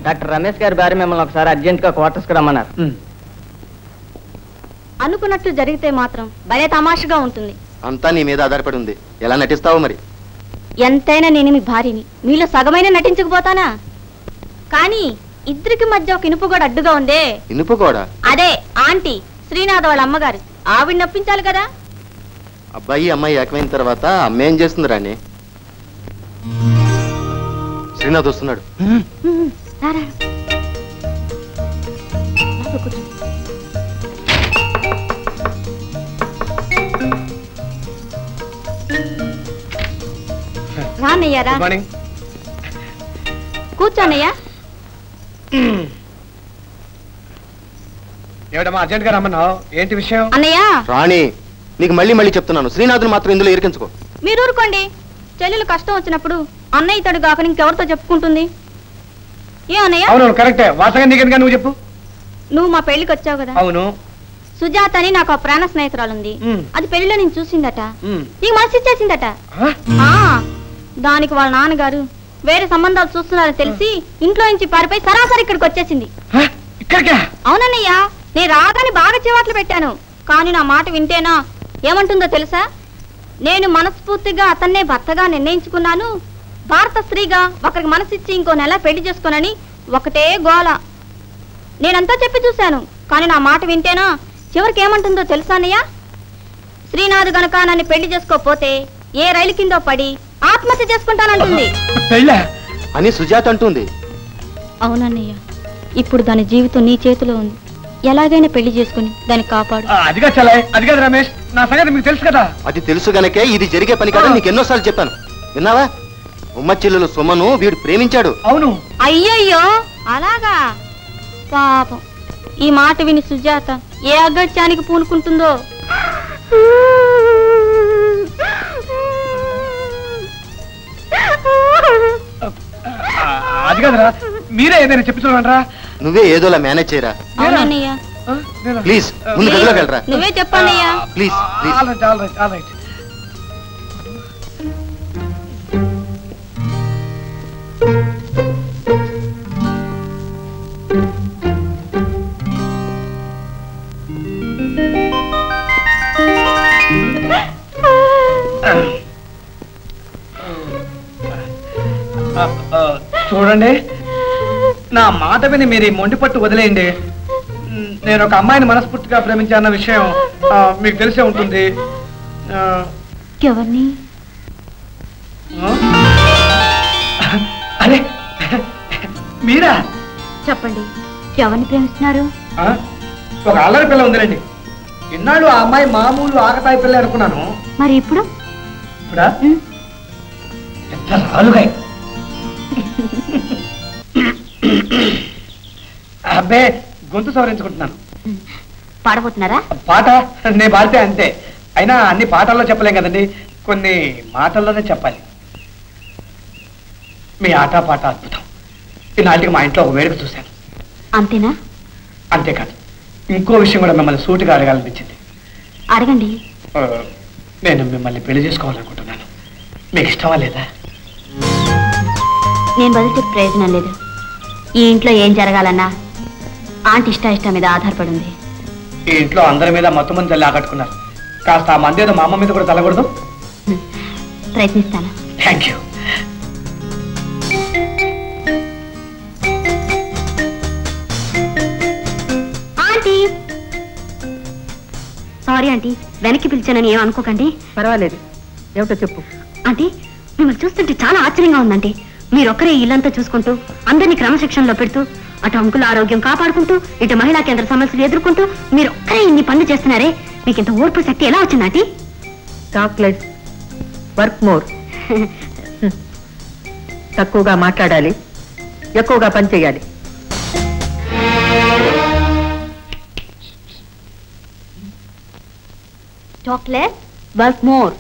Doctor Ramesh గారి భార్య మిమ్మల్ని ఒకసారి అర్జెంట్ గా క్వార్టర్స్ కి రమ్మన్నారు. అనుకున్నట్లు జరిగితే మాత్రం భలే తమాషగా ఉంటుంది. అంతా నీ మీద ఆధారపడి ఉంది. ఎలా నటిస్తావు మరి? ఎంతైనా నేను మీ భార్యని, మీలో సగమైన నటించకపోతానా? కానీ ఇద్దరికి మధ్య ఒక ఇనుపు కూడా అడ్డుగా ఉందే. ఇనుపు కూడా? అదే ఆంటీ శ్రీనాథ్ వాళ్ళ అమ్మగారు. ఆవిడ నొప్పించాలి కదా. అబ్బాయి అమ్మాయి ఏకమైన తర్వాత అమ్మ ఏం చేస్తుంది రాని? శ్రీనాథ్ వస్తున్నాడు. రానయ్యారా? కూర్చోనయ్యా. ఏమిటమ్మా అర్జెంట్ గా రమ్మన్నావు? ఏంటి విషయం? అన్నయ్య రాణి, నీకు మళ్ళీ చెప్తున్నాను, శ్రీనాథుని మాత్రం ఇందులో ఇరికించుకో. మీరు ఊరుకోండి. చెల్లెలు కష్టం వచ్చినప్పుడు అన్నయ్య ఇతడు కాక ఇంకెవరితో చెప్పుకుంటుంది? ఏ అన్నయ్య? అవును కరెక్టే. వాసగా నీకెందుకు నువ్వు చెప్పు. నువ్వు మా పెళ్లికి వచ్చావు కదా. అవును. సుజాత అని నాకు ప్రాణ స్నేహితురాలుంది. అది పెళ్లిలో నేను చూసిందట. నీకు మనసు ఇచ్చేసిందట. దానికి వాళ్ళ నాన్నగారు వేరే సంబంధాలు చూస్తున్నారని తెలిసి ఇంట్లో నుంచి పారిపోయి సరాసరి ఇక్కడికి వచ్చేసింది. అవునన్నయ్యా, నేను రాగానే బాగా చివాట్లు పెట్టాను. కానీ నా మాట వింటేనా ఏమంటుందో తెలుసా? నేను మనస్ఫూర్తిగా అతన్నే భర్తగా నిర్ణయించుకున్నాను. భారత స్త్రీగా ఒకరికి మనసిచ్చి ఇంకో నెల పెళ్లి చేసుకోనని ఒకటే గోల. నేనంతా చెప్పి చూశాను, కానీ నా మాట వింటేనా చివరికి ఏమంటుందో తెలుసా అన్నయ్య? శ్రీనాథ్ గనక నన్ను పెళ్లి చేసుకోపోతే ఏ రైలు కిందో పడి ఆత్మహత్య చేసుకుంటానంటుంది అని సుజాత అంటుంది. అవునన్నయ్య, ఇప్పుడు దాని జీవితం నీ చేతిలో ఉంది. ఎలాగైనా పెళ్లి చేసుకుని దాన్ని కాపాడు. అదిగా అది కాదు రమేష్, నా సంగతి మీకు తెలుసు కదా. అది తెలుసు గనకే ఇది జరిగే పని కాదని నీకు ఎన్నోసార్లు చెప్పాను. విన్నావా? ఉమ్మ చెల్లెలు సుమను వీడు ప్రేమించాడు. అవును. అయ్యయ్యో అలాగా? పాపం, ఈ మాట విని సుజాత ఏ అగత్యానికి పూనుకుంటుందో. అది కదరా, మీరే ఏదైనా చెప్తున్నారా? నువ్వే ఏదోలా మేనేజ్ చేయరా. ప్లీజ్ ముందు గదిలోకి వెళ్ళరా. నువ్వే చెప్పన్నయ్యా. Please please. చూడండి, నా మాట విని మీరు ఈ మొండి పట్టు వదిలేయండి. నేను ఒక అమ్మాయిని మనస్ఫూర్తిగా ప్రేమించాన్న విషయం మీకు తెలిసే ఉంటుంది. ఎవరిని? అరే మీరా? చెప్పండి, ఎవరిని ప్రేమిస్తున్నారు? ఒక అల్లరి పిల్ల ఉందిలేండి. ఇన్నాళ్ళు ఆ అమ్మాయి మామూలు ఆకతాయి పిల్ల అనుకున్నాను. మరి ఇప్పుడు? ఇప్పుడా ఎంత రాలుగాయి. అబ్బే, గొంతు సవరించుకుంటున్నాను. పాడబోతున్నారా? పాట నేను పాడితే అంతే. అయినా అన్ని పాటల్లో చెప్పలేం కదండి, కొన్ని మాటల్లోనే చెప్పాలి. మీ ఆట పాట అద్భుతం. ఈనాటికి మా ఇంట్లో ఒక వేడుక చూశాను. అంతేనా? అంతేకాదు, ఇంకో విషయం కూడా మిమ్మల్ని సూటిగా అడగాలనిపించింది. అడగండి. నేను మిమ్మల్ని పెళ్లి చేసుకోవాలనుకుంటున్నాను. మీకు ఇష్టమా లేదా? నేను బదులు చెప్పే ప్రయోజనం లేదు. ఈ ఇంట్లో ఏం జరగాలన్నా ఆంటీ ఇష్టం మీద ఆధారపడి ఉంది. ఈ ఇంట్లో అందరి మీద మొత్తం మంది తల్లి ఆకట్టుకున్నారు. కాస్త ఆ మంది ఏదో మా అమ్మ మీద కూడా తలకూడదు. ప్రయత్నిస్తాను. Thank you. Aunty, sorry aunty, వెనక్కి పిలిచానని ఏం అనుకోకండి. పర్వాలేదు, ఏమిటో చెప్పు. ఆంటీ, మిమ్మల్ని చూస్తుంటే చాలా ఆశ్చర్యంగా ఉందండి. మీరొక్కరే ఇల్లంతా చూసుకుంటూ అందరినీ క్రమశిక్షణలో పెడుతూ అటు అంకుల ఆరోగ్యం కాపాడుకుంటూ ఇటు మహిళా కేంద్ర సమస్యలు ఎదుర్కొంటూ మీరొక్కరే ఇన్ని పనులు చేస్తున్నారే, మీకు ఇంత ఓర్పు శక్తి ఎలా వచ్చింది aunty? Talk less, work more. తక్కువగా మాట్లాడాలి, ఎక్కువగా పని చేయాలి. Talk less, work more.